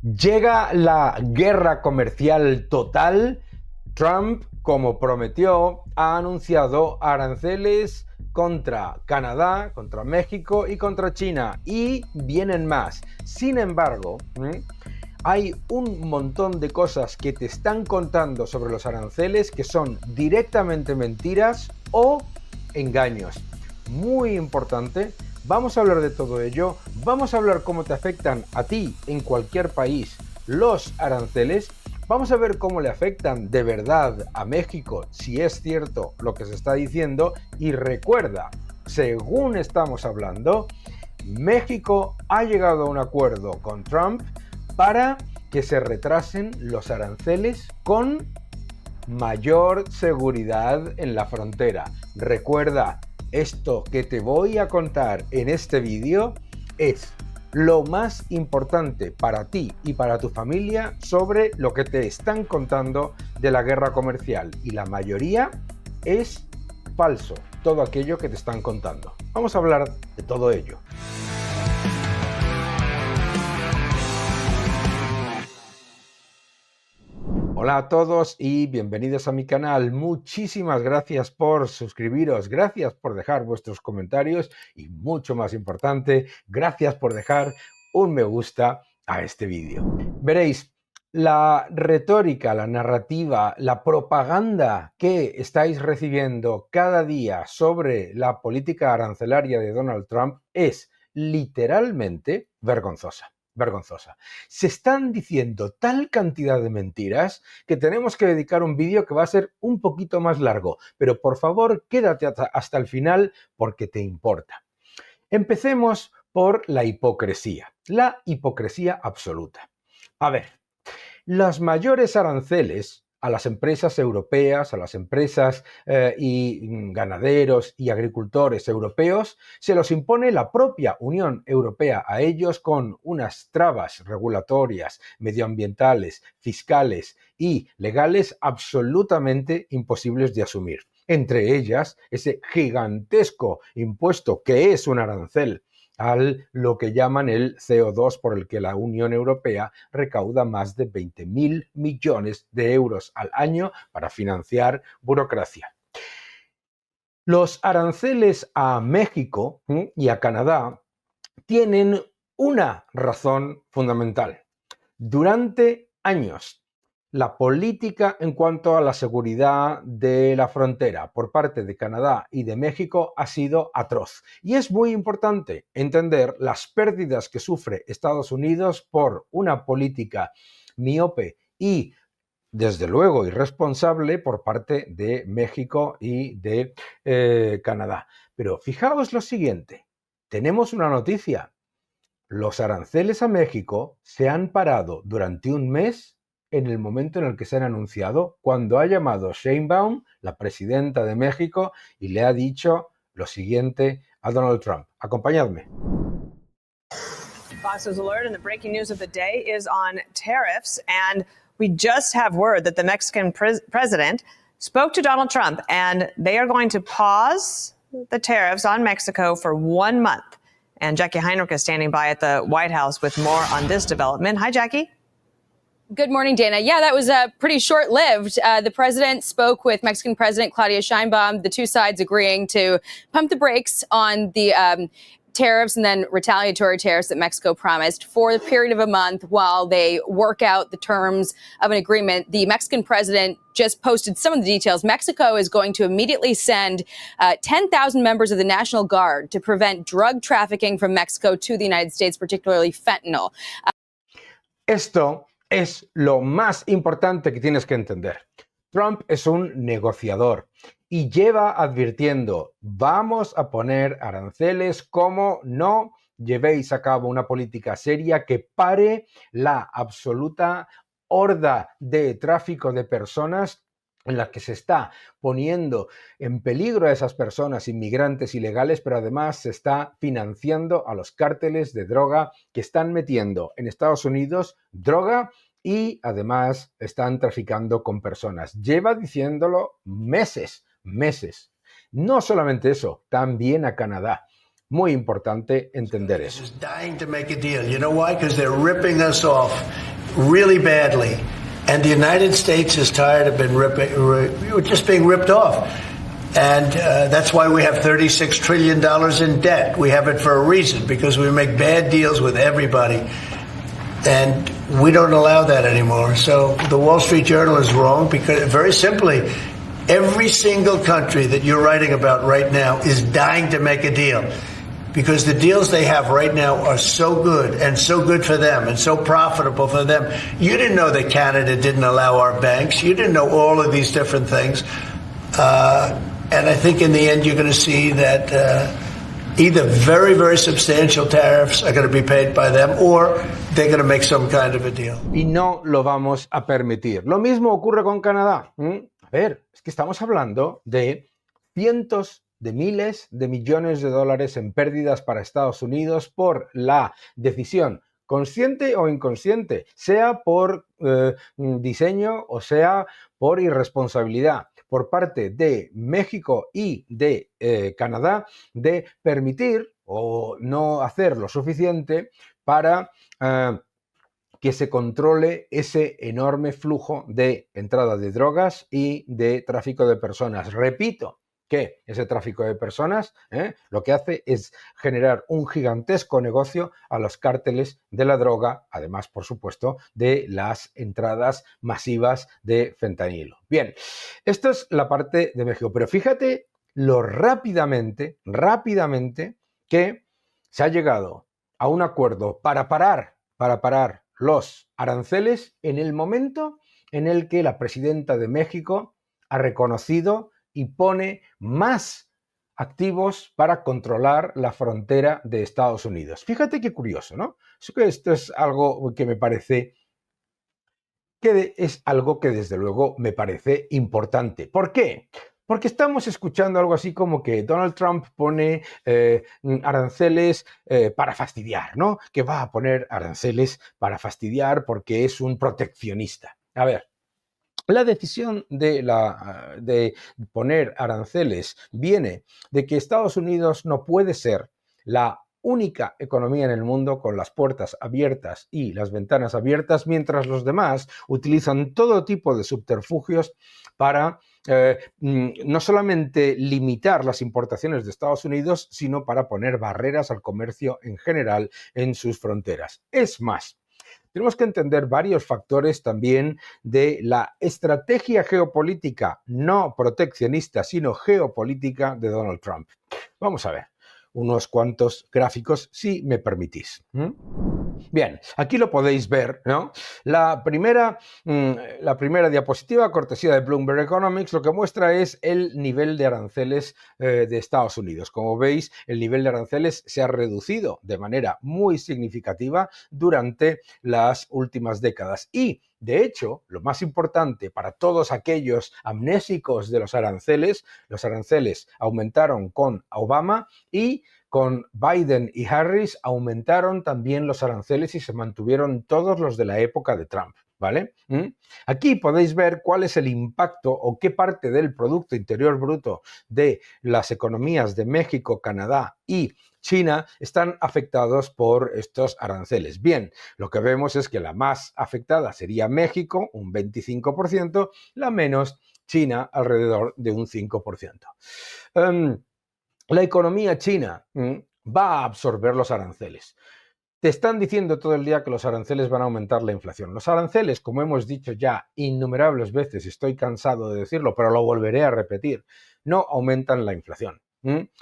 Llega la guerra comercial total. Trump, como prometió, ha anunciado aranceles contra Canadá, contra México y contra China. Y vienen más. Sin embargo, hay un montón de cosas que te están contando sobre los aranceles que son directamente mentiras o engaños. Muy importante. Vamos a hablar de todo ello, vamos a hablar cómo te afectan a ti en cualquier país los aranceles, vamos a ver cómo le afectan de verdad a México, si es cierto lo que se está diciendo, y recuerda, según estamos hablando, México ha llegado a un acuerdo con Trump para que se retrasen los aranceles con mayor seguridad en la frontera. Recuerda, esto que te voy a contar en este vídeo es lo más importante para ti y para tu familia sobre lo que te están contando de la guerra comercial. Y la mayoría es falso, todo aquello que te están contando. Vamos a hablar de todo ello. Hola a todos y bienvenidos a mi canal. Muchísimas gracias por suscribiros, gracias por dejar vuestros comentarios y, mucho más importante, gracias por dejar un me gusta a este vídeo. Veréis, la retórica, la narrativa, la propaganda que estáis recibiendo cada día sobre la política arancelaria de Donald Trump es literalmente vergonzosa. Vergonzosa. Se están diciendo tal cantidad de mentiras que tenemos que dedicar un vídeo que va a ser un poquito más largo, pero por favor quédate hasta el final porque te importa. Empecemos por la hipocresía absoluta. A ver, los mayores aranceles a las empresas europeas, a las empresas y ganaderos y agricultores europeos, se los impone la propia Unión Europea a ellos con unas trabas regulatorias, medioambientales, fiscales y legales absolutamente imposibles de asumir. Entre ellas, ese gigantesco impuesto que es un arancel al lo que llaman el CO2, por el que la Unión Europea recauda más de 20.000 millones de euros al año para financiar burocracia. Los aranceles a México y a Canadá tienen una razón fundamental. Durante años, la política en cuanto a la seguridad de la frontera por parte de Canadá y de México ha sido atroz. Y es muy importante entender las pérdidas que sufre Estados Unidos por una política miope y, desde luego, irresponsable por parte de México y de Canadá. Pero fijaos lo siguiente, tenemos una noticia. Los aranceles a México se han parado durante un mes en el momento en el que se han anunciado, cuando ha llamado Sheinbaum, la presidenta de México, y le ha dicho lo siguiente a Donald Trump. Acompañadme. Fox News Alert, and the breaking news of the day is on tariffs, and we just have word that the Mexican president spoke to Donald Trump, and they are going to pause the tariffs on Mexico for 1 month. And Jackie Heinrich is standing by at the White House with more on this development. Hi, Jackie. Good morning, Dana. Yeah, that was pretty short-lived. The president spoke with Mexican President Claudia Sheinbaum, the two sides agreeing to pump the brakes on the tariffs and then retaliatory tariffs that Mexico promised for the period of a month while they work out the terms of an agreement. The Mexican president just posted some of the details. Mexico is going to immediately send 10,000 members of the National Guard to prevent drug trafficking from Mexico to the United States, particularly fentanyl. Esto es lo más importante que tienes que entender. Trump es un negociador y lleva advirtiendo, vamos a poner aranceles como no llevéis a cabo una política seria que pare la absoluta horda de tráfico de personas en la que se está poniendo en peligro a esas personas inmigrantes ilegales, pero además se está financiando a los cárteles de droga que están metiendo en Estados Unidos droga y además están traficando con personas. Lleva diciéndolo meses. No solamente eso, también a Canadá. Muy importante entender eso. really badly. And the United States is tired of just being ripped off. And that's why we have $36 trillion in debt. We have it for a reason, because we make bad deals with everybody. And we don't allow that anymore. So the Wall Street Journal is wrong, because very simply, every single country that you're writing about right now is dying to make a deal, because the deals they have right now are so good and so good for them and so profitable for them. You didn't know that Canada didn't allow our banks. You didn't know all of these different things. And I think in the end you're going to see that either very, very substantial tariffs are going to be paid by them, or they're going to make some kind of a deal. Y no lo vamos a permitir. Lo mismo ocurre con Canadá. A ver, es que estamos hablando de cientos de miles de millones de dólares en pérdidas para Estados Unidos por la decisión, consciente o inconsciente, sea por diseño o sea por irresponsabilidad, por parte de México y de Canadá, de permitir o no hacer lo suficiente para que se controle ese enorme flujo de entrada de drogas y de tráfico de personas. Repito que ese tráfico de personas lo que hace es generar un gigantesco negocio a los cárteles de la droga, además, por supuesto, de las entradas masivas de fentanilo. Bien, esto es la parte de México, pero fíjate lo rápidamente que se ha llegado a un acuerdo para parar los aranceles en el momento en el que la presidenta de México ha reconocido y pone más activos para controlar la frontera de Estados Unidos. Fíjate qué curioso, ¿no? Esto es algo que me parece desde luego me parece importante. ¿Por qué? Porque estamos escuchando algo así como que Donald Trump pone aranceles para fastidiar, ¿no? Que va a poner aranceles para fastidiar porque es un proteccionista. A ver, la decisión de poner aranceles viene de que Estados Unidos no puede ser la única economía en el mundo con las puertas abiertas y las ventanas abiertas, mientras los demás utilizan todo tipo de subterfugios para no solamente limitar las importaciones de Estados Unidos, sino para poner barreras al comercio en general en sus fronteras. Es más, tenemos que entender varios factores también de la estrategia geopolítica, no proteccionista, sino geopolítica de Donald Trump. Vamos a ver unos cuantos gráficos, si me permitís. Bien, aquí lo podéis ver, ¿no? La primera diapositiva, cortesía de Bloomberg Economics, lo que muestra es el nivel de aranceles de Estados Unidos. Como veis, el nivel de aranceles se ha reducido de manera muy significativa durante las últimas décadas. Y, de hecho, lo más importante para todos aquellos amnésicos de los aranceles aumentaron con Obama y con Biden y Harris aumentaron también los aranceles y se mantuvieron todos los de la época de Trump, ¿vale? Aquí podéis ver cuál es el impacto o qué parte del Producto Interior Bruto de las economías de México, Canadá y China están afectados por estos aranceles. Bien, lo que vemos es que la más afectada sería México, un 25%, la menos China, alrededor de un 5%. La economía china va a absorber los aranceles. Te están diciendo todo el día que los aranceles van a aumentar la inflación. Los aranceles, como hemos dicho ya innumerables veces, estoy cansado de decirlo, pero lo volveré a repetir, no aumentan la inflación.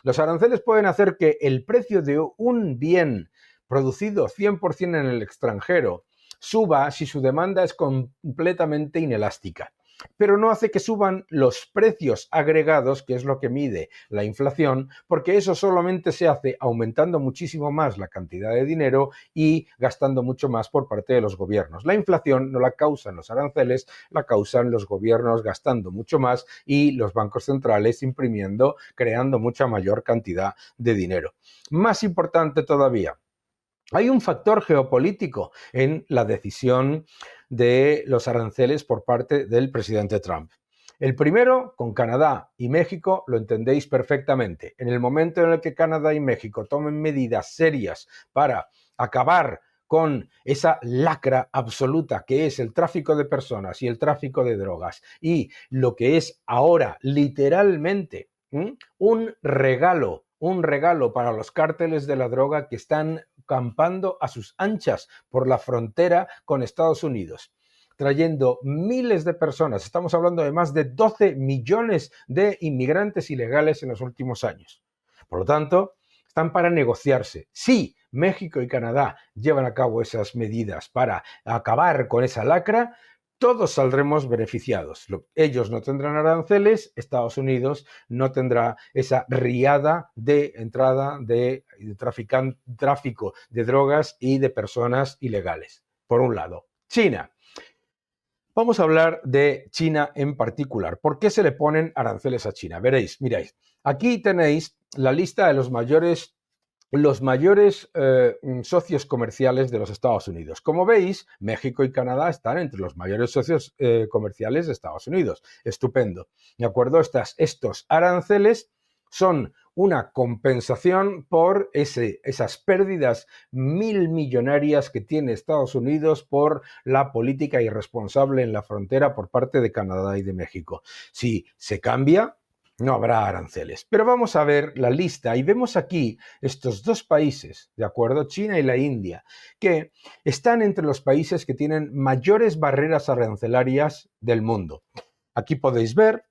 Los aranceles pueden hacer que el precio de un bien producido 100% en el extranjero suba si su demanda es completamente inelástica, pero no hace que suban los precios agregados, que es lo que mide la inflación, porque eso solamente se hace aumentando muchísimo más la cantidad de dinero y gastando mucho más por parte de los gobiernos. La inflación no la causan los aranceles, la causan los gobiernos gastando mucho más y los bancos centrales imprimiendo, creando mucha mayor cantidad de dinero. Más importante todavía, hay un factor geopolítico en la decisión de los aranceles por parte del presidente Trump. El primero, con Canadá y México, lo entendéis perfectamente. En el momento en el que Canadá y México tomen medidas serias para acabar con esa lacra absoluta que es el tráfico de personas y el tráfico de drogas y lo que es ahora literalmente un regalo para los cárteles de la droga que están campando a sus anchas por la frontera con Estados Unidos, trayendo miles de personas. Estamos hablando de más de 12 millones de inmigrantes ilegales en los últimos años. Por lo tanto, están para negociarse. Sí, México y Canadá llevan a cabo esas medidas para acabar con esa lacra, todos saldremos beneficiados. Ellos no tendrán aranceles, Estados Unidos no tendrá esa riada de entrada de tráfico de drogas y de personas ilegales. Por un lado, China. Vamos a hablar de China en particular. ¿Por qué se le ponen aranceles a China? Veréis, miráis, aquí tenéis la lista de los mayores socios comerciales de los Estados Unidos. Como veis, México y Canadá están entre los mayores socios comerciales de Estados Unidos. Estupendo. ¿De acuerdo? Estos aranceles son una compensación por esas pérdidas millonarias que tiene Estados Unidos por la política irresponsable en la frontera por parte de Canadá y de México. Si se cambia, no habrá aranceles. Pero vamos a ver la lista y vemos aquí estos dos países, ¿de acuerdo? China y la India, que están entre los países que tienen mayores barreras arancelarias del mundo. Aquí podéis ver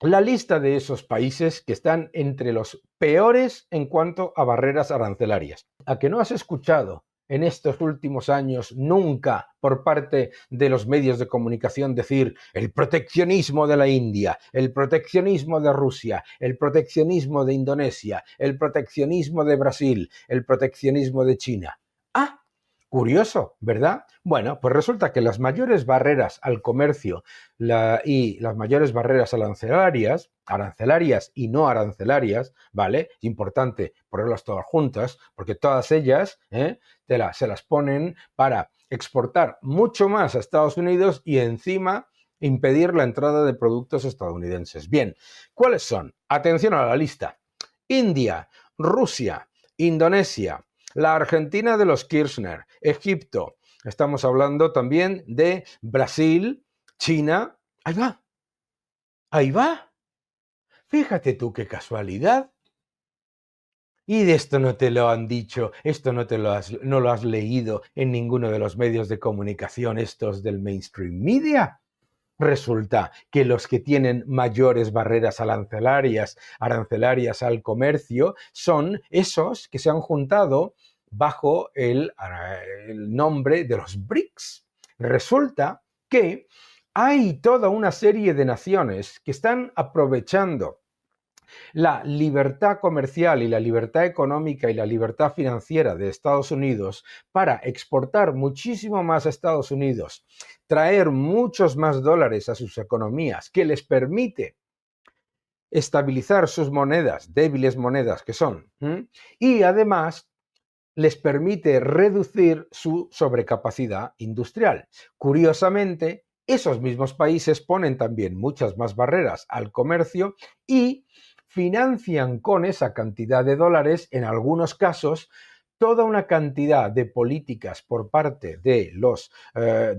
la lista de esos países que están entre los peores en cuanto a barreras arancelarias. ¿A que no has escuchado en estos últimos años nunca por parte de los medios de comunicación decir el proteccionismo de la India, el proteccionismo de Rusia, el proteccionismo de Indonesia, el proteccionismo de Brasil, el proteccionismo de China? Ah, curioso, ¿verdad? Bueno, pues resulta que las mayores barreras al comercio y las mayores barreras arancelarias y no arancelarias, ¿vale? Es importante ponerlas todas juntas porque todas ellas se las ponen para exportar mucho más a Estados Unidos y encima impedir la entrada de productos estadounidenses. Bien, ¿cuáles son? Atención a la lista. India, Rusia, Indonesia, la Argentina de los Kirchner, Egipto. Estamos hablando también de Brasil, China. Ahí va. Ahí va. Fíjate tú qué casualidad. Y de esto no te lo han dicho, esto no lo has leído en ninguno de los medios de comunicación estos del mainstream media. Resulta que los que tienen mayores barreras arancelarias al comercio son esos que se han juntado bajo el nombre de los BRICS. Resulta que hay toda una serie de naciones que están aprovechando la libertad comercial y la libertad económica y la libertad financiera de Estados Unidos para exportar muchísimo más a Estados Unidos, traer muchos más dólares a sus economías, que les permite estabilizar sus monedas, débiles monedas que son, y además les permite reducir su sobrecapacidad industrial. Curiosamente, esos mismos países ponen también muchas más barreras al comercio y financian con esa cantidad de dólares, en algunos casos, toda una cantidad de políticas por parte de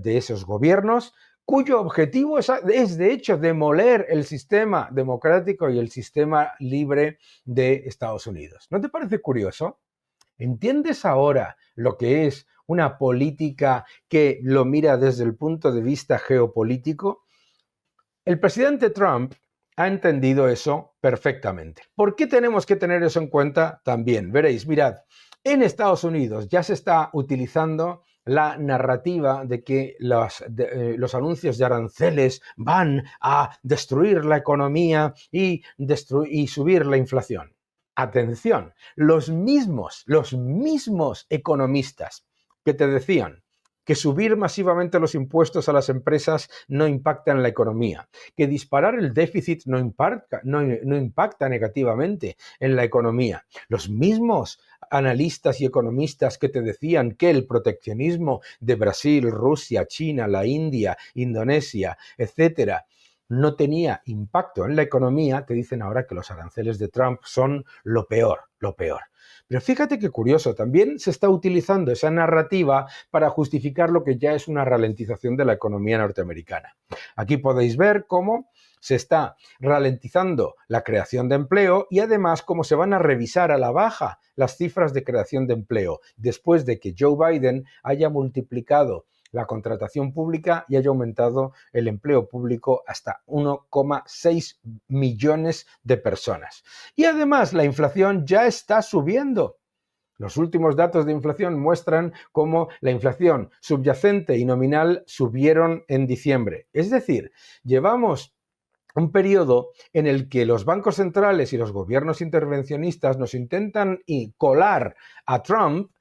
esos gobiernos cuyo objetivo es de hecho demoler el sistema democrático y el sistema libre de Estados Unidos. ¿No te parece curioso? ¿Entiendes ahora lo que es una política que lo mira desde el punto de vista geopolítico? El presidente Trump ha entendido eso perfectamente. ¿Por qué tenemos que tener eso en cuenta también? Veréis, mirad, en Estados Unidos ya se está utilizando la narrativa de que los anuncios de aranceles van a destruir la economía y subir la inflación. Atención, los mismos economistas que te decían que subir masivamente los impuestos a las empresas no impacta en la economía, que disparar el déficit no impacta negativamente en la economía. Los mismos analistas y economistas que te decían que el proteccionismo de Brasil, Rusia, China, la India, Indonesia, etcétera, no tenía impacto en la economía, te dicen ahora que los aranceles de Trump son lo peor, lo peor. Pero fíjate qué curioso, también se está utilizando esa narrativa para justificar lo que ya es una ralentización de la economía norteamericana. Aquí podéis ver cómo se está ralentizando la creación de empleo y además cómo se van a revisar a la baja las cifras de creación de empleo después de que Joe Biden haya multiplicado la contratación pública y haya aumentado el empleo público hasta 1,6 millones de personas. Y además la inflación ya está subiendo. Los últimos datos de inflación muestran cómo la inflación subyacente y nominal subieron en diciembre. Es decir, llevamos un periodo en el que los bancos centrales y los gobiernos intervencionistas nos intentan colar a Trump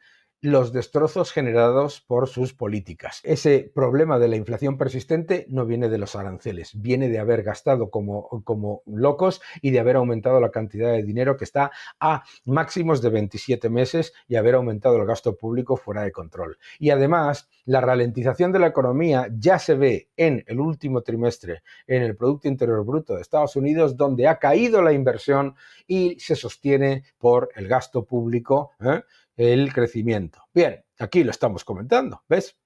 los destrozos generados por sus políticas. Ese problema de la inflación persistente no viene de los aranceles, viene de haber gastado como locos y de haber aumentado la cantidad de dinero que está a máximos de 27 meses y haber aumentado el gasto público fuera de control. Y además, la ralentización de la economía ya se ve en el último trimestre en el Producto Interior Bruto de Estados Unidos, donde ha caído la inversión y se sostiene por el gasto público, el crecimiento. Bien, aquí lo estamos comentando, ¿ves?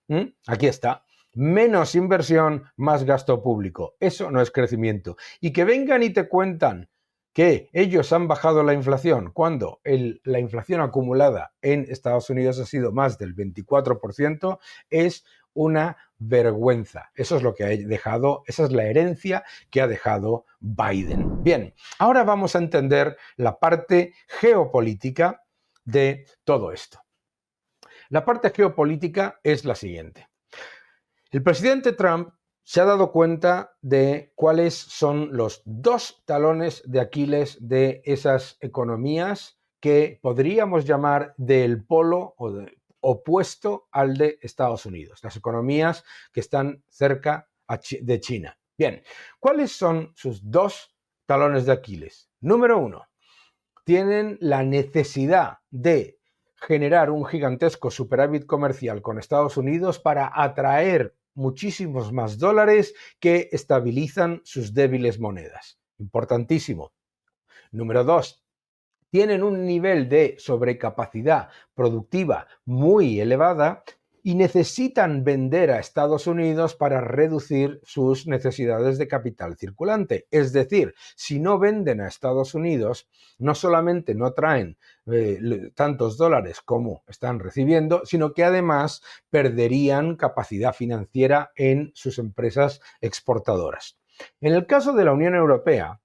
Aquí está. Menos inversión, más gasto público. Eso no es crecimiento. Y que vengan y te cuentan que ellos han bajado la inflación cuando la inflación acumulada en Estados Unidos ha sido más del 24%, es una vergüenza. Eso es lo que ha dejado, esa es la herencia que ha dejado Biden. Bien, ahora vamos a entender la parte geopolítica de todo esto. La parte geopolítica es la siguiente. El presidente Trump se ha dado cuenta de cuáles son los dos talones de Aquiles de esas economías que podríamos llamar del polo opuesto al de Estados Unidos, las economías que están cerca de China. Bien, ¿cuáles son sus dos talones de Aquiles? Número uno, tienen la necesidad de generar un gigantesco superávit comercial con Estados Unidos para atraer muchísimos más dólares que estabilizan sus débiles monedas. Importantísimo. Número dos, tienen un nivel de sobrecapacidad productiva muy elevada y necesitan vender a Estados Unidos para reducir sus necesidades de capital circulante. Es decir, si no venden a Estados Unidos, no solamente no traen tantos dólares como están recibiendo, sino que además perderían capacidad financiera en sus empresas exportadoras. En el caso de la Unión Europea,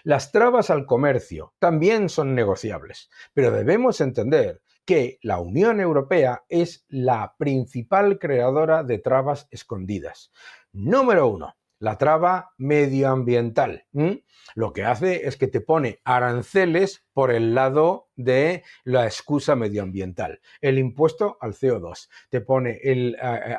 las trabas al comercio también son negociables, pero debemos entender que la Unión Europea es la principal creadora de trabas escondidas. Número uno, la traba medioambiental. Lo que hace es que te pone aranceles por el lado de la excusa medioambiental. El impuesto al CO2 te pone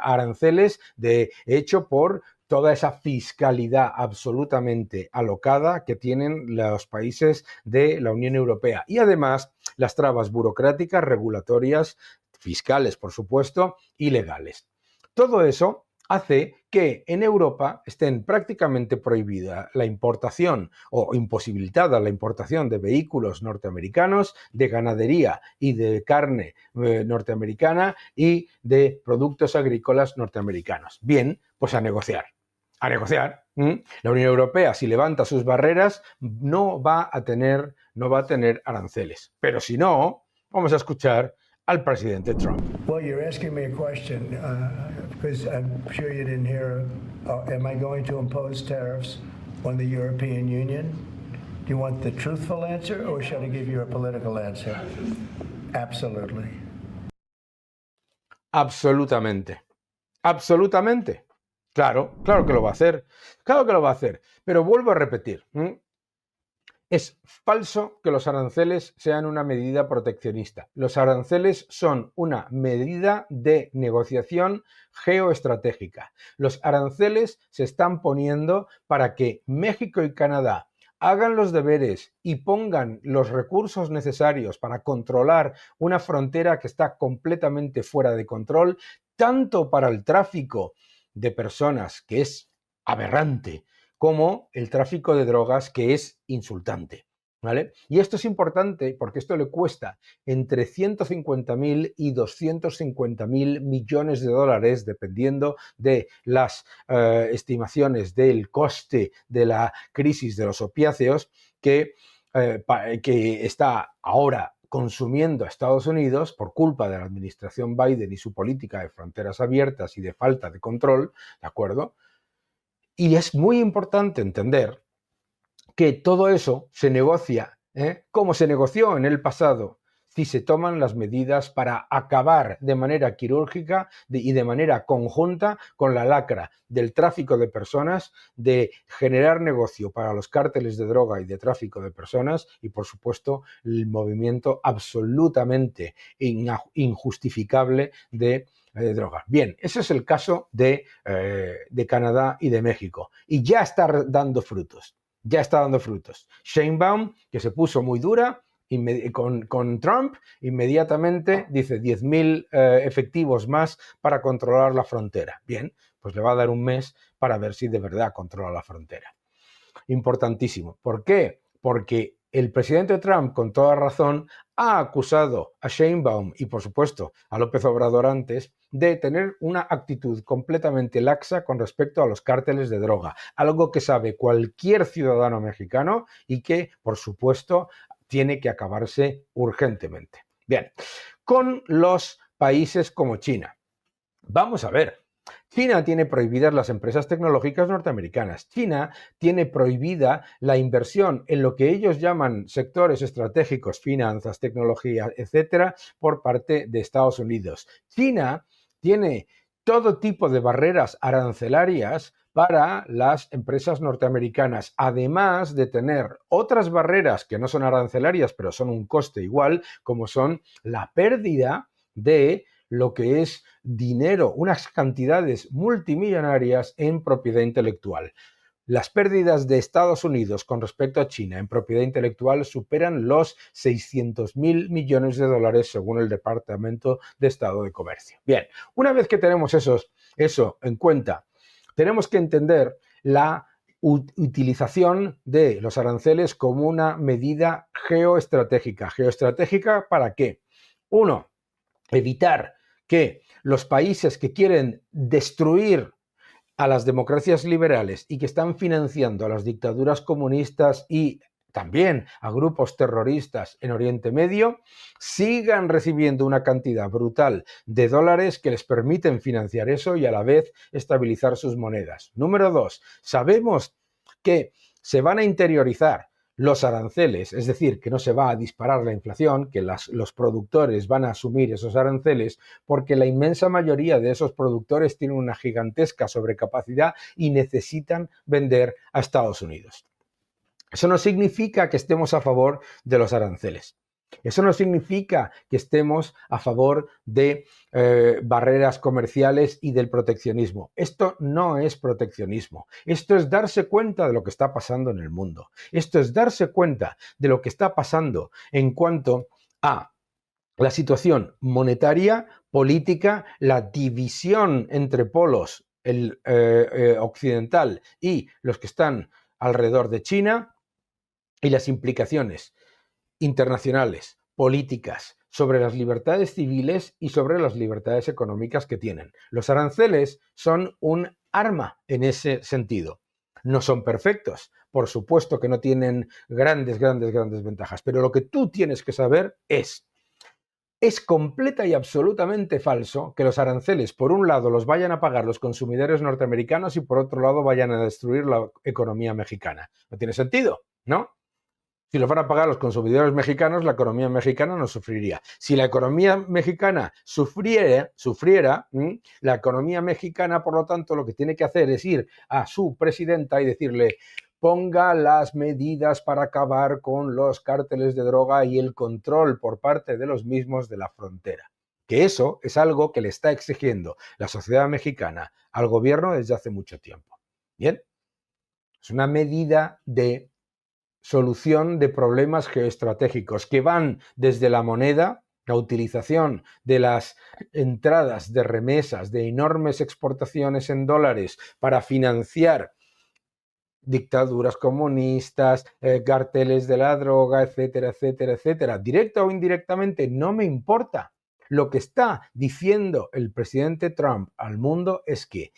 aranceles de hecho por toda esa fiscalidad absolutamente alocada que tienen los países de la Unión Europea. Y además las trabas burocráticas, regulatorias, fiscales, por supuesto, y legales. Todo eso hace que en Europa estén prácticamente prohibida la importación o imposibilitada la importación de vehículos norteamericanos, de ganadería y de carne norteamericana y de productos agrícolas norteamericanos. Bien, pues a negociar. A negociar. La Unión Europea, si levanta sus barreras, no va a tener aranceles. Pero si no, vamos a escuchar al presidente Trump. Well, you're asking me a question because I'm sure you didn't hear. Am I going to impose tariffs on the European Union? Do you want the truthful answer or should I give you a political answer? Absolutely. Absolutamente. Absolutamente. Claro, claro que lo va a hacer. Claro que lo va a hacer. Pero vuelvo a repetir. Es falso que los aranceles sean una medida proteccionista. Los aranceles son una medida de negociación geoestratégica. Los aranceles se están poniendo para que México y Canadá hagan los deberes y pongan los recursos necesarios para controlar una frontera que está completamente fuera de control, tanto para el tráfico de personas, que es aberrante, como el tráfico de drogas, que es insultante, ¿vale? Y esto es importante porque esto le cuesta entre 150.000 y 250.000 millones de dólares, dependiendo de las estimaciones del coste de la crisis de los opiáceos que está ahora consumiendo a Estados Unidos por culpa de la administración Biden y su política de fronteras abiertas y de falta de control, ¿de acuerdo? Y es muy importante entender que todo eso se negocia, como se negoció en el pasado, si se toman las medidas para acabar de manera quirúrgica y de manera conjunta con la lacra del tráfico de personas, de generar negocio para los cárteles de droga y de tráfico de personas y, por supuesto, el movimiento absolutamente injustificable de drogas. Bien, ese es el caso de Canadá y de México. Y ya está dando frutos. Ya está dando frutos. Sheinbaum, que se puso muy dura con Trump, inmediatamente dice 10.000 efectivos más para controlar la frontera. Bien, pues le va a dar un mes para ver si de verdad controla la frontera. Importantísimo. ¿Por qué? Porque el presidente Trump, con toda razón, ha acusado a Sheinbaum y, por supuesto, a López Obrador antes de tener una actitud completamente laxa con respecto a los cárteles de droga, algo que sabe cualquier ciudadano mexicano y que, por supuesto, tiene que acabarse urgentemente. Bien, con los países como China. Vamos a ver. China tiene prohibidas las empresas tecnológicas norteamericanas. China tiene prohibida la inversión en lo que ellos llaman sectores estratégicos, finanzas, tecnología, etcétera, por parte de Estados Unidos. China tiene todo tipo de barreras arancelarias para las empresas norteamericanas, además de tener otras barreras que no son arancelarias, pero son un coste igual, como son la pérdida de lo que es dinero, unas cantidades multimillonarias en propiedad intelectual. Las pérdidas de Estados Unidos con respecto a China en propiedad intelectual superan los 600.000 millones de dólares según el Departamento de Estado de Comercio. Bien, una vez que tenemos eso en cuenta, tenemos que entender la utilización de los aranceles como una medida geoestratégica. ¿Geoestratégica para qué? Uno, evitar que los países que quieren destruir a las democracias liberales y que están financiando a las dictaduras comunistas y también a grupos terroristas en Oriente Medio, sigan recibiendo una cantidad brutal de dólares que les permiten financiar eso y a la vez estabilizar sus monedas. Número 2, sabemos que se van a interiorizar los aranceles, es decir, que no se va a disparar la inflación, que los productores van a asumir esos aranceles porque la inmensa mayoría de esos productores tienen una gigantesca sobrecapacidad y necesitan vender a Estados Unidos. Eso no significa que estemos a favor de los aranceles. Eso no significa que estemos a favor de barreras comerciales y del proteccionismo. Esto no es proteccionismo. Esto es darse cuenta de lo que está pasando en el mundo. Esto es darse cuenta de lo que está pasando en cuanto a la situación monetaria, política, la división entre polos, el occidental y los que están alrededor de China, y las implicaciones internacionales, políticas, sobre las libertades civiles y sobre las libertades económicas que tienen. Los aranceles son un arma en ese sentido. No son perfectos, por supuesto que no tienen grandes ventajas, pero lo que tú tienes que saber es completa y absolutamente falso que los aranceles, por un lado, los vayan a pagar los consumidores norteamericanos y por otro lado vayan a destruir la economía mexicana. No tiene sentido, ¿no? Si lo van a pagar los consumidores mexicanos, la economía mexicana no sufriría. Si la economía mexicana sufriera, la economía mexicana, por lo tanto, lo que tiene que hacer es ir a su presidenta y decirle: ponga las medidas para acabar con los cárteles de droga y el control por parte de los mismos de la frontera. Que eso es algo que le está exigiendo la sociedad mexicana al gobierno desde hace mucho tiempo. Bien, es una medida de solución de problemas geoestratégicos que van desde la moneda, la utilización de las entradas de remesas, de enormes exportaciones en dólares para financiar dictaduras comunistas, carteles de la droga, etcétera, etcétera, etcétera. Directa o indirectamente, no me importa. Lo que está diciendo el presidente Trump al mundo es que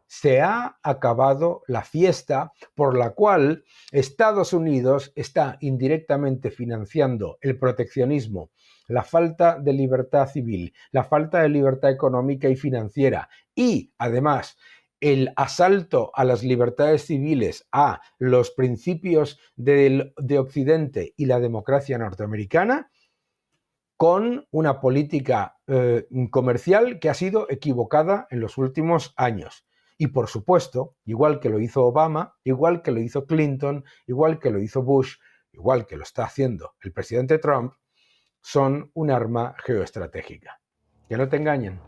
se ha acabado la fiesta por la cual Estados Unidos está indirectamente financiando el proteccionismo, la falta de libertad civil, la falta de libertad económica y financiera y, además, el asalto a las libertades civiles, a los principios de Occidente y la democracia norteamericana, con una política comercial que ha sido equivocada en los últimos años. Y por supuesto, igual que lo hizo Obama, igual que lo hizo Clinton, igual que lo hizo Bush, igual que lo está haciendo el presidente Trump, son un arma geoestratégica. Que no te engañen.